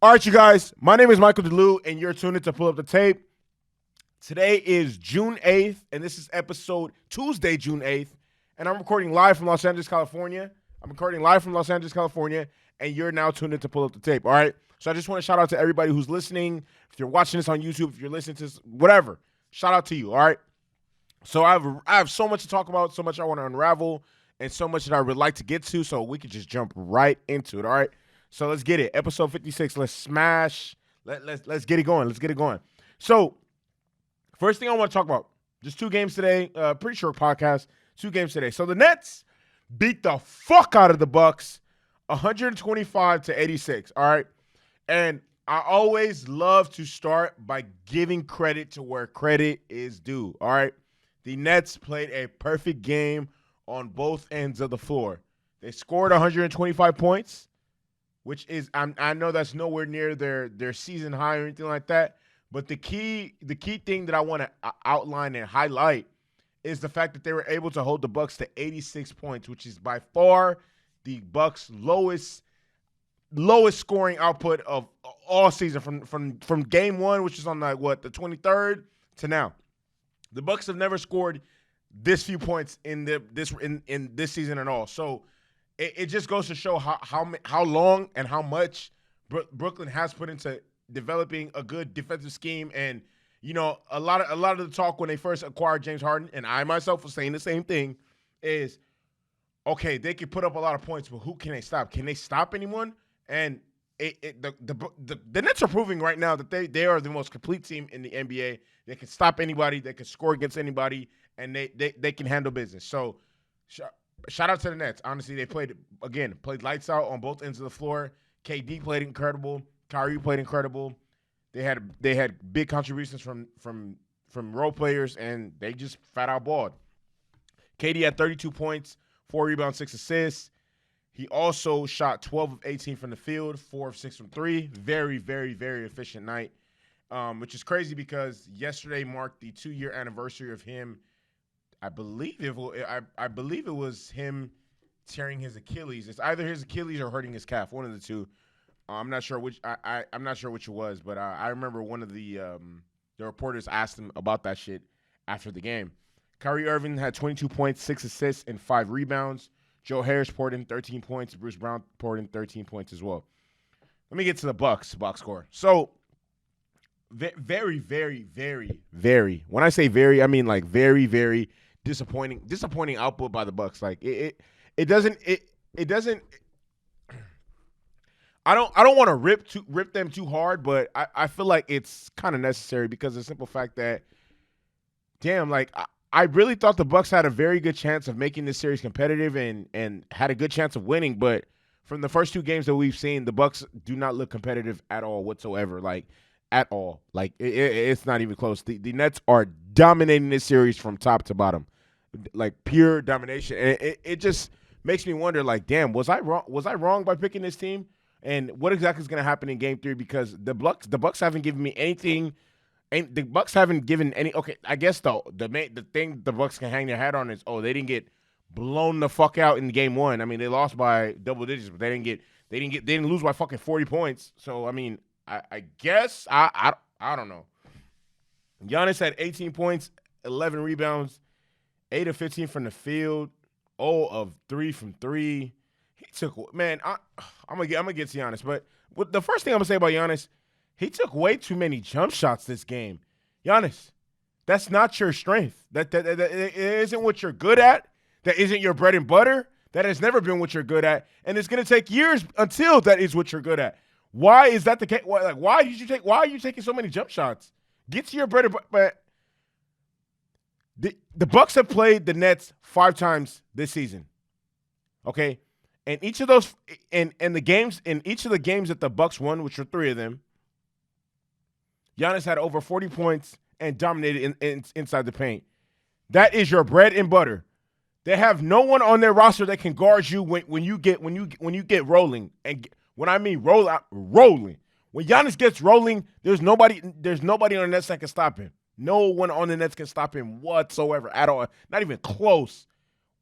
All right, you guys. My name is Michael DeLu, and you're tuned in to Pull Up the Tape. Today is June 8th, and this is episode Tuesday, June 8th. And I'm recording live from Los Angeles, California. And you're now tuned in to Pull Up the Tape, all right? So I just want to shout out to everybody who's listening. If you're watching this on YouTube, if you're listening to this, whatever, shout out to you, all right? So I have so much to talk about, so much I want to unravel, and so much that I would like to get to, so we could just jump right into it, all right? So let's get it. Episode 56. Let's smash. Let's get it going. Let's get it going. So first thing I want to talk about, just 2 games today. Pretty short podcast. 2 games today. So the Nets beat the fuck out of the Bucks, 125-86. All right. And I always love to start by giving credit to where credit is due. All right. The Nets played a perfect game on both ends of the floor. They scored 125 points. Which is, I know that's nowhere near their season high or anything like that. But the key thing that I want to outline and highlight is the fact that they were able to hold the Bucks to 86 points, which is by far the Bucks' lowest scoring output of all season from game 1, which is on the 23rd to now. The Bucks have never scored this few points in this season at all. So it just goes to show how long and how much Brooklyn has put into developing a good defensive scheme. And you know, a lot of the talk when they first acquired James Harden, and I myself was saying the same thing, is okay, they can put up a lot of points, but who can they stop? Can they stop anyone? And the Nets are proving right now that they are the most complete team in the NBA. They can stop anybody, they can score against anybody, and they can handle business. So shout out to the Nets. Honestly, they played lights out on both ends of the floor. KD played incredible. Kyrie played incredible. They had big contributions from role players, and they just fat out balled. KD had 32 points, 4 rebounds, 6 assists. He also shot 12 of 18 from the field, 4 of 6 from 3. Very, very, very efficient night, which is crazy because yesterday marked the 2-year anniversary of him. I believe it was him tearing his Achilles. It's either his Achilles or hurting his calf, one of the two. I'm not sure which. I'm not sure which it was, but I remember one of the reporters asked him about that shit after the game. Kyrie Irving had 22 points, 6 assists, and 5 rebounds. Joe Harris poured in 13 points. Bruce Brown poured in 13 points as well. Let me get to the Bucks box score. So very, very, very, very. When I say very, I mean like very, very disappointing output by the Bucks. Like it doesn't. I don't want to rip them too hard, but I feel like it's kind of necessary because of the simple fact that, damn, like I really thought the Bucks had a very good chance of making this series competitive and had a good chance of winning, but from the first 2 games that we've seen, the Bucks do not look competitive at all whatsoever. Like at all. Like it's not even close. The Nets are dominating this series from top to bottom. Like pure domination. And it just makes me wonder, like, damn, was I wrong by picking this team? And what exactly is going to happen in Game 3? Because the Bucks haven't given me anything. And the Bucks haven't given any. Okay, I guess the thing the Bucks can hang their hat on is, they didn't get blown the fuck out in Game 1. I mean, they lost by double digits, but they didn't lose by fucking 40 points. So I mean, I guess I don't know. Giannis had 18 points, 11 rebounds. 8 of 15 from the field, 0 of 3 from 3. He took, man, I'm gonna get to Giannis, but the first thing I'm gonna say about Giannis, he took way too many jump shots this game. Giannis, that's not your strength. That isn't what you're good at. That isn't your bread and butter. That has never been what you're good at, and it's gonna take years until that is what you're good at. Why is that the case? Why are you taking so many jump shots? Get to your bread and butter. The Bucks have played the Nets 5 times this season. Okay? And each of those in the games, in each of the games that the Bucks won, which were 3 of them, Giannis had over 40 points and dominated inside the paint. That is your bread and butter. They have no one on their roster that can guard you when you get rolling. And when I mean rolling. When Giannis gets rolling, there's nobody on the Nets that can stop him. No one on the Nets can stop him whatsoever at all. Not even close.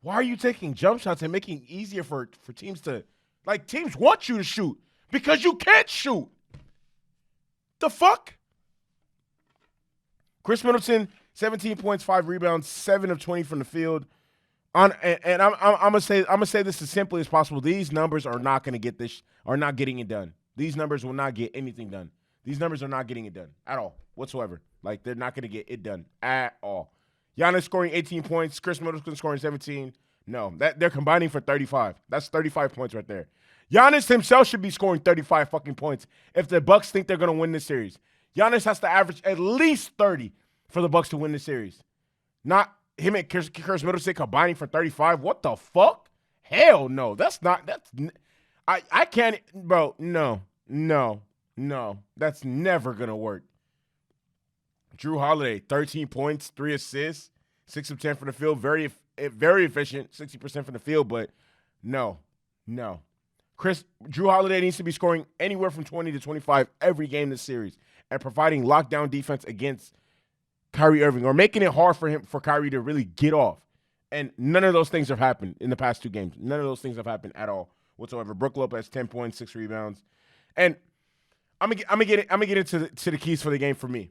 Why are you taking jump shots and making it easier for teams to – like, teams want you to shoot because you can't shoot. The fuck? Chris Middleton, 17 points, 5 rebounds, 7 of 20 from the field. I'm gonna say this as simply as possible. These numbers are not gonna get this, are not getting it done. These numbers will not get anything done. These numbers are not getting it done at all, whatsoever. Like, they're not gonna get it done at all. Giannis scoring 18 points, Chris Middleton scoring 17. No, they're combining for 35. That's 35 points right there. Giannis himself should be scoring 35 fucking points if the Bucks think they're gonna win this series. Giannis has to average at least 30 for the Bucks to win this series. Not him and Chris Middleton combining for 35. What the fuck? Hell no. I can't, bro. No. That's never going to work. Jrue Holiday, 13 points, 3 assists, 6 of 10 from the field. Very efficient, 60% from the field, but no. Jrue Holiday needs to be scoring anywhere from 20 to 25 every game this series and providing lockdown defense against Kyrie Irving, or making it hard for Kyrie to really get off. And none of those things have happened in the past 2 games. None of those things have happened at all whatsoever. Brook Lopez, 10 points, 6 rebounds. And I'm gonna get into the keys for the game for me.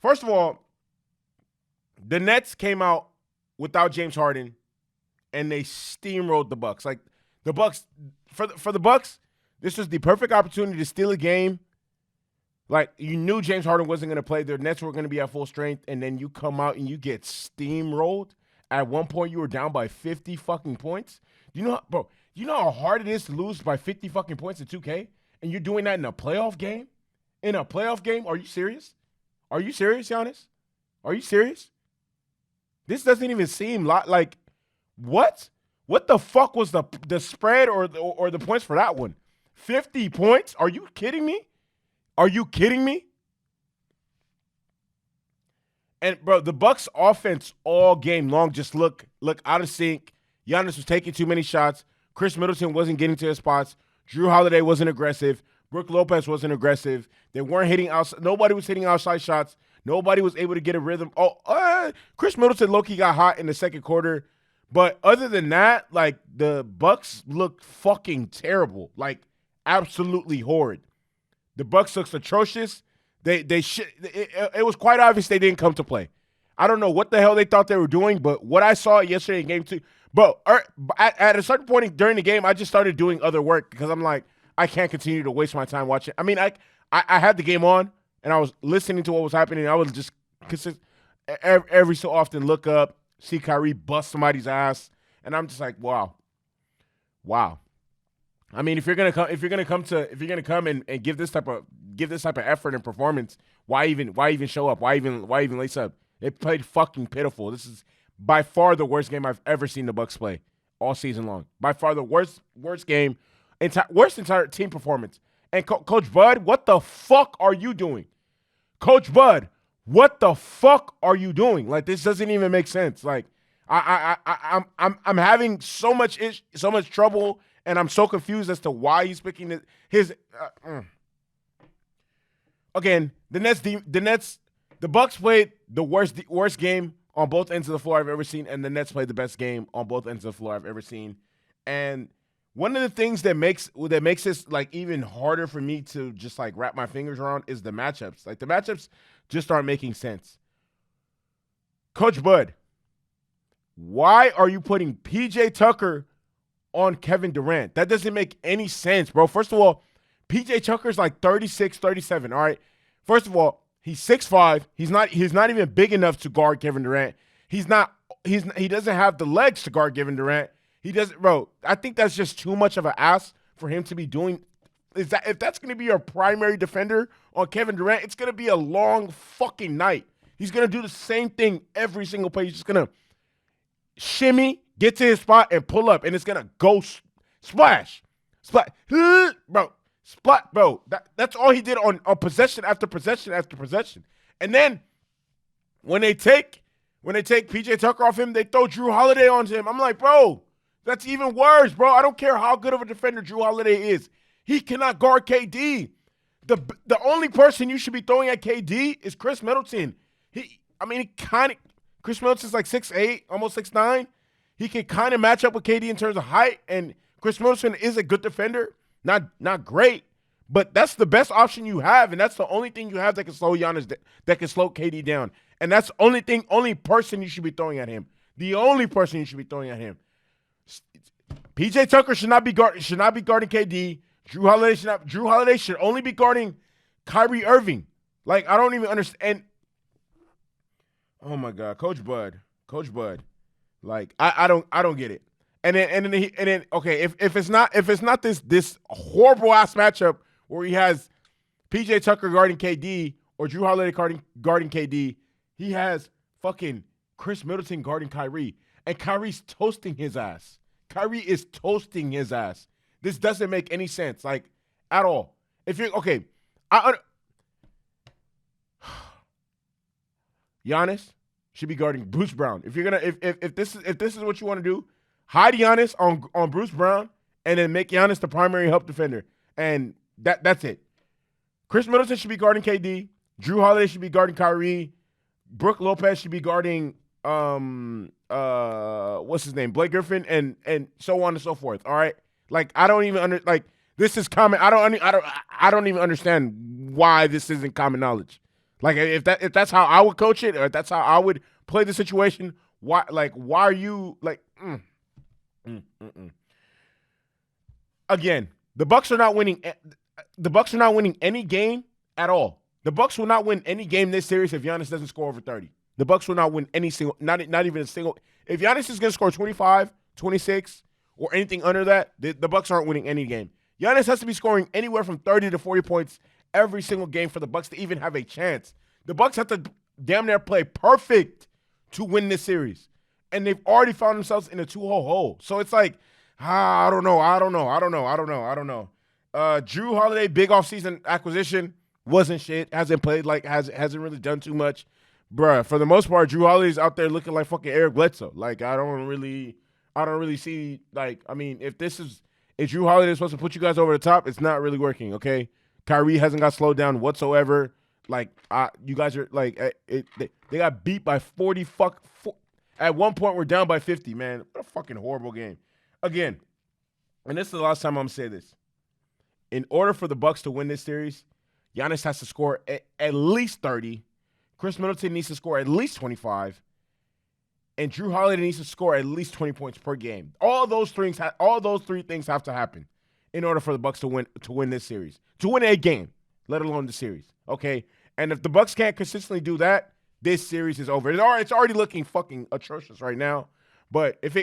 First of all, the Nets came out without James Harden, and they steamrolled the Bucks. Like, the Bucks, for the Bucks, this was the perfect opportunity to steal a game. Like, you knew James Harden wasn't going to play. Their Nets were going to be at full strength, and then you come out and you get steamrolled. At one point, you were down by 50 fucking points. You know how hard it is to lose by 50 fucking points in 2K? And you're doing that in a playoff game? In a playoff game? Are you serious? Are you serious, Giannis? Are you serious? This doesn't even seem like what? What the fuck was the spread or the points for that one? 50 points? Are you kidding me? Are you kidding me? And, bro, the Bucks offense all game long just look out of sync. Giannis was taking too many shots. Chris Middleton wasn't getting to his spots. Jrue Holiday wasn't aggressive. Brook Lopez wasn't aggressive. They weren't hitting outside. Nobody was hitting outside shots. Nobody was able to get a rhythm. Chris Middleton low-key got hot in the second quarter. But other than that, like, the Bucks looked fucking terrible. Like, absolutely horrid. The Bucks looked atrocious. It was quite obvious they didn't come to play. I don't know what the hell they thought they were doing, but what I saw yesterday in game 2, but at a certain point during the game, I just started doing other work because I'm like, I can't continue to waste my time watching. I mean, I had the game on and I was listening to what was happening. I was just every so often look up, see Kyrie bust somebody's ass, and I'm just like, wow. I mean, if you're gonna come and give this type of effort and performance, why even show up? Why even lace up? They played fucking pitiful. This is by far the worst game I've ever seen the Bucks play all season long. By far the worst game, worst entire team performance. And Coach Bud, what the fuck are you doing? Coach Bud, what the fuck are you doing? Like, this doesn't even make sense. Like, I'm having so much trouble. And I'm so confused as to why he's picking his. Again, the Bucks played the worst game on both ends of the floor I've ever seen, and the Nets played the best game on both ends of the floor I've ever seen. And one of the things that makes this like even harder for me to just like wrap my fingers around is the matchups. Like, the matchups just aren't making sense. Coach Bud, why are you putting PJ Tucker on Kevin Durant? That doesn't make any sense, bro. First of all, PJ Tucker's like 36, 37, all right? First of all, he's 6'5". He's not even big enough to guard Kevin Durant. He doesn't have the legs to guard Kevin Durant. He doesn't, bro. I think that's just too much of an ask for him to be doing. If that's going to be your primary defender on Kevin Durant, it's going to be a long fucking night. He's going to do the same thing every single play. He's just going to shimmy, get to his spot, and pull up, and it's going to go splash. Bro. Splat, bro. That's all he did on possession after possession after possession. And then when they take PJ Tucker off him, they throw Jrue Holiday onto him. I'm like, bro, that's even worse, bro. I don't care how good of a defender Jrue Holiday is. He cannot guard KD. The only person you should be throwing at KD is Chris Middleton. Chris Middleton's like 6'8", almost 6'9". He can kind of match up with KD in terms of height, and Chris Middleton is a good defender. Not great, But that's the best option you have, and that's the only thing you have that can slow Giannis, that can slow KD down. And that's the only person you should be throwing at him. The only person you should be throwing at him. PJ Tucker should not be guarding KD. Drew Holiday should only be guarding Kyrie Irving. Like, I don't even understand. Oh my God, Coach Bud. Like, I don't get it. And then okay, if it's not this horrible ass matchup where he has PJ Tucker guarding KD or Drew Holiday guarding KD, he has fucking Chris Middleton guarding Kyrie, and Kyrie's toasting his ass. Kyrie is toasting his ass. This doesn't make any sense, like, at all. If you're okay, Giannis should be guarding Bruce Brown. If you're gonna, if this is what you want to do, hide Giannis on Bruce Brown, and then make Giannis the primary help defender, and that's it. Chris Middleton should be guarding KD. Drew Holiday should be guarding Kyrie. Brook Lopez should be guarding what's his name, Blake Griffin, and so on and so forth. All right, like, I don't even this is common. I don't even understand why this isn't common knowledge. Like, if that's how I would coach it, or if that's how I would play the situation, why are you like? Again, the Bucks are not winning. The Bucks are not winning any game at all. The Bucks will not win any game this series if Giannis doesn't score over 30. The Bucks will not win any single, not even a single. If Giannis is going to score 25, 26, or anything under that, the Bucks aren't winning any game. Giannis has to be scoring anywhere from 30 to 40 points every single game for the Bucks to even have a chance. The Bucks have to damn near play perfect to win this series, and they've already found themselves in a 2-hole hole. So it's like, I don't know. Drew Holiday, big offseason acquisition, wasn't shit. Hasn't played, hasn't really done too much. Bruh, for the most part, Drew Holiday's out there looking like fucking Eric Bledsoe. Like, I don't really see, like, I mean, if Drew Holiday is supposed to put you guys over the top, it's not really working, okay? Kyrie hasn't got slowed down whatsoever. Like, you guys are, like, they got beat by 40 at one point, we're down by 50, man. What a fucking horrible game. Again, and this is the last time I'm going to say this. In order for the Bucks to win this series, Giannis has to score at least 30. Chris Middleton needs to score at least 25. And Drew Holiday needs to score at least 20 points per game. All those three things have to happen in order for the Bucks to win this series. To win a game, let alone the series. Okay? And if the Bucks can't consistently do that, this series is over. It's already looking fucking atrocious right now. But if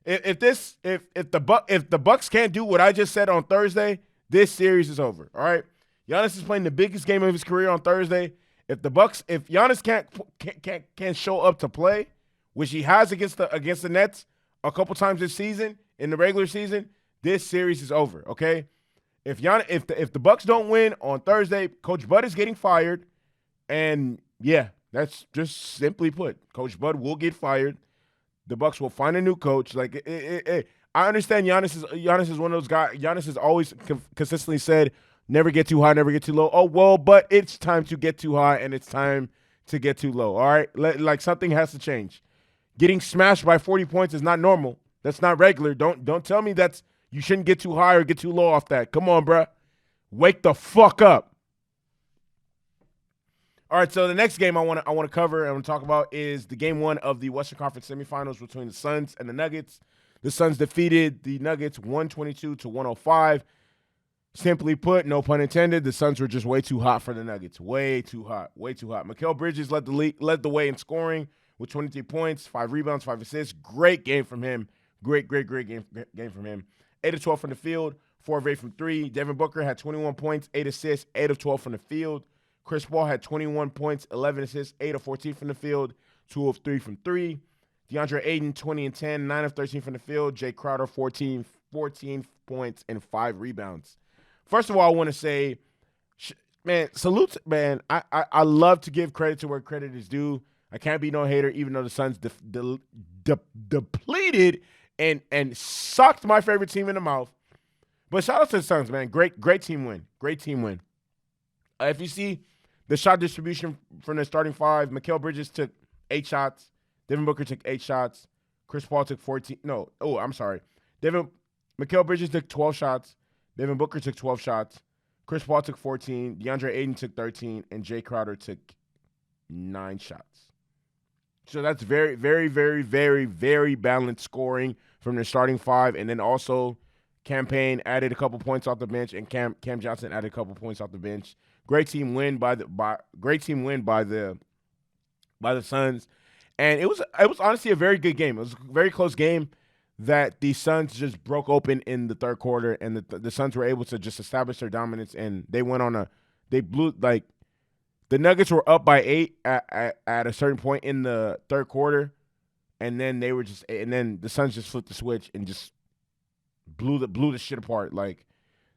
the Bucks can't do what I just said on Thursday, this series is over. All right? Giannis is playing the biggest game of his career on Thursday. If Giannis can't show up to play, which he has against the Nets a couple times this season in the regular season, this series is over. Okay, if the Bucks don't win on Thursday, Coach Bud is getting fired, and yeah, that's just simply put, Coach Bud will get fired. The Bucks will find a new coach. Like, I understand Giannis is one of those guys. Giannis has always consistently said, never get too high, never get too low. Oh, well, but it's time to get too high and it's time to get too low, all right? Like, something has to change. Getting smashed by 40 points is not normal. That's not regular. Don't tell me you shouldn't get too high or get too low off that. Come on, bruh. Wake the fuck up. All right, so the next game I want to cover and I want to talk about is the game 1 of the Western Conference semifinals between the Suns and the Nuggets. The Suns defeated the Nuggets 122-105. Simply put, no pun intended, the Suns were just way too hot for the Nuggets. Way too hot. Mikal Bridges led the way in scoring with 23 points, 5 rebounds, 5 assists. Great game from him. Great game from him. 8 of 12 from the field, 4 of 8 from 3. Devin Booker had 21 points, 8 assists, 8 of 12 from the field. Chris Paul had 21 points, 11 assists, 8 of 14 from the field, 2 of 3 from 3. DeAndre Ayton, 20 and 10, 9 of 13 from the field. Jay Crowder, 14 points and 5 rebounds. First of all, I want to say, man, salute, man. I love to give credit to where credit is due. I can't be no hater, even though the Suns depleted and sucked my favorite team in the mouth. But shout out to the Suns, man. Great team win. If you see the shot distribution from the starting 5, Mikal Bridges took 8 shots. Devin Booker took 8 shots. Chris Paul took 14. No, I'm sorry. Mikal Bridges took 12 shots. Devin Booker took 12 shots. Chris Paul took 14. DeAndre Ayton took 13. And Jay Crowder took 9 shots. So that's very, very, very, very, very balanced scoring from the starting 5. And then also Campaign added a couple points off the bench, and Cam Johnson added a couple points off the bench. Great team win by the Suns. And it was honestly a very good game. It was a very close game that the Suns just broke open in the third quarter, and the Suns were able to just establish their dominance, and they went on they blew, like, the Nuggets were up by 8 at a certain point in the third quarter, and then the Suns just flipped the switch and just blew the shit apart. Like,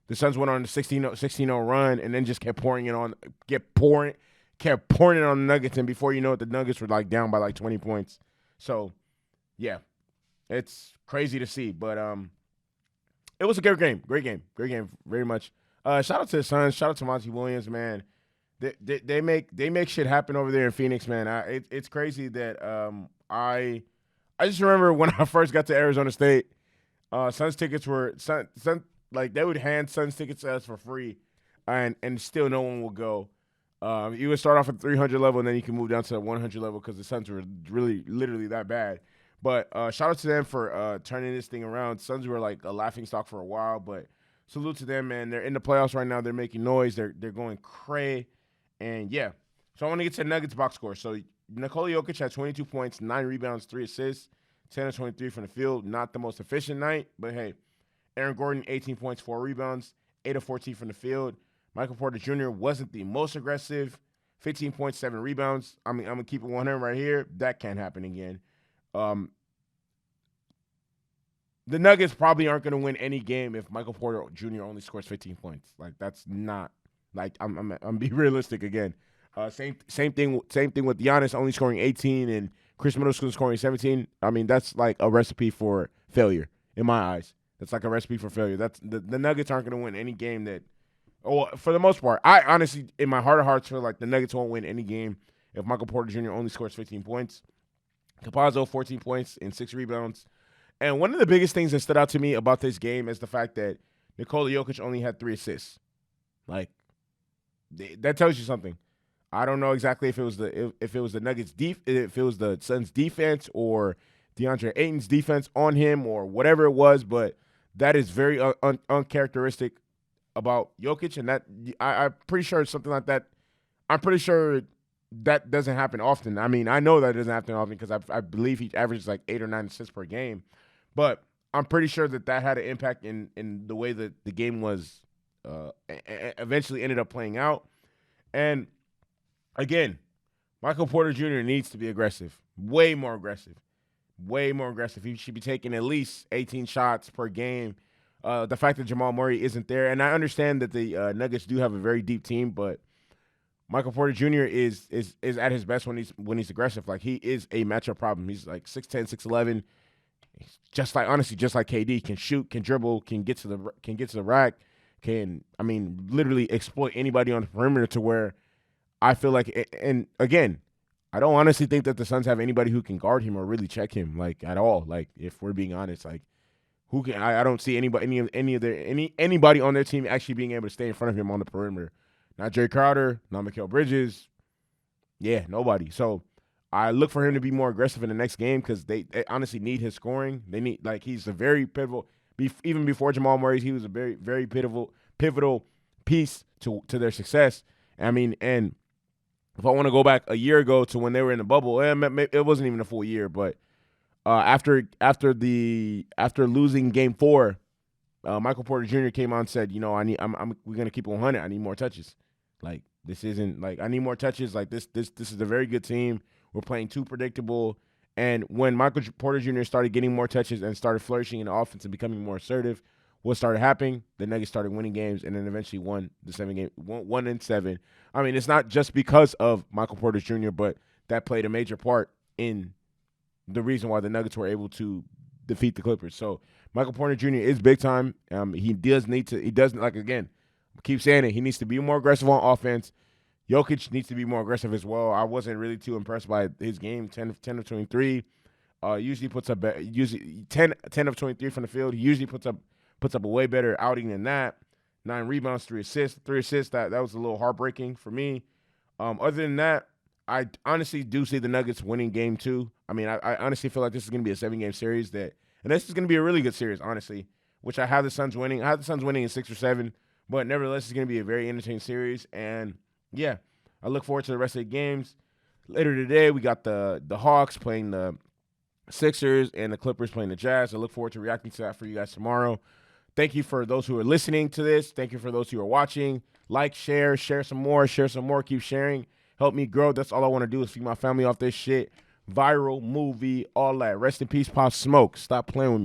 the Suns went on a 16-0 run, and then just kept pouring it on the Nuggets, and before you know it, the Nuggets were like down by like 20 points. So, yeah, it's crazy to see, but it was a great game, very much. Shout out to the Suns, shout out to Monty Williams, man. They make shit happen over there in Phoenix, man. It's crazy that I just remember when I first got to Arizona State, Suns tickets were like they would hand Suns tickets to us for free, and still no one would go. You would start off at 300 level, and then you can move down to the 100 level because the Suns were really literally that bad. But shout out to them for turning this thing around. Suns were like a laughingstock for a while, but salute to them, man. They're in the playoffs right now. They're making noise. They're going cray, and yeah. So I want to get to the Nuggets box score. So Nikola Jokic had 22 points, 9 rebounds, 3 assists, 10 of 23 from the field. Not the most efficient night, but hey. Aaron Gordon, 18 points, 4 rebounds, 8 of 14 from the field. Michael Porter Jr. wasn't the most aggressive, 15 points, 7 rebounds. I mean, I'm going to keep it 100 right here. That can't happen again. The Nuggets probably aren't going to win any game if Michael Porter Jr. only scores 15 points. Like, that's not, like, I'm be realistic again. Same thing with Giannis only scoring 18 and Chris Middleton scoring 17. I mean, that's like a recipe for failure in my eyes. That's like a recipe for failure. That's the Nuggets aren't going to win any game that, or for the most part, I honestly, in my heart of hearts, feel like the Nuggets won't win any game if Michael Porter Jr. only scores 15 points. Capazzo, 14 points and 6 rebounds. And one of the biggest things that stood out to me about this game is the fact that Nikola Jokic only had 3 assists. Like, that tells you something. I don't know exactly if it was the Nuggets if it was the Suns defense or DeAndre Ayton's defense on him or whatever it was, but that is very uncharacteristic about Jokic, and that I'm pretty sure it's something like that. I'm pretty sure that doesn't happen often. I mean, I know that doesn't happen often because I believe he averages like 8 or 9 assists per game, but I'm pretty sure that had an impact in the way that the game was eventually ended up playing out. And again, Michael Porter Jr. needs to be aggressive, way more aggressive. He should be taking at least 18 shots per game. The fact that Jamal Murray isn't there, and I understand that the Nuggets do have a very deep team, but Michael Porter Jr. is at his best when he's aggressive. Like, he is a matchup problem. He's like 6'10", 6'11", just like KD, can shoot, can dribble, can get to the rack, literally exploit anybody on the perimeter to where I feel like, and again, I don't honestly think that the Suns have anybody who can guard him or really check him, like, at all. Like, if we're being honest, like, who can? I don't see anybody on their team actually being able to stay in front of him on the perimeter. Not Jay Crowder, not Mikal Bridges. Yeah, nobody. So I look for him to be more aggressive in the next game because they honestly need his scoring. They need, like, he's a very pivotal. Even before Jamal Murray, he was a very, very pivotal piece to their success. I mean, and if I want to go back a year ago to when they were in the bubble, it wasn't even a full year, but after losing Game 4, Michael Porter Jr. came out and said, we're gonna keep it 100. I need more touches. Like, this isn't like I need more touches. Like, this is a very good team. We're playing too predictable. And when Michael Porter Jr. started getting more touches and started flourishing in the offense and becoming more assertive, what started happening? The Nuggets started winning games and then eventually won the 7 game, 1-7. I mean, it's not just because of Michael Porter Jr., but that played a major part in the reason why the Nuggets were able to defeat the Clippers. So Michael Porter Jr. is big time. He doesn't, like, again, I keep saying it, he needs to be more aggressive on offense. Jokic needs to be more aggressive as well. I wasn't really too impressed by his game, 10 of 23. Usually puts up 10 of 23 from the field. He usually puts up a way better outing than that. 9 rebounds, 3 assists. 3 assists, that was a little heartbreaking for me. Other than that, I honestly do see the Nuggets winning game 2. I mean, I honestly feel like this is going to be a 7-game series and this is going to be a really good series, honestly, which I have the Suns winning. I have the Suns winning in 6 or 7, but nevertheless, it's going to be a very entertaining series. And, yeah, I look forward to the rest of the games. Later today, we got the Hawks playing the Sixers and the Clippers playing the Jazz. I look forward to reacting to that for you guys tomorrow. Thank you for those who are listening to this. Thank you for those who are watching. Like, share some more, keep sharing. Help me grow. That's all I want to do is feed my family off this shit. Viral, movie, all that. Rest in peace, Pop Smoke. Stop playing with me.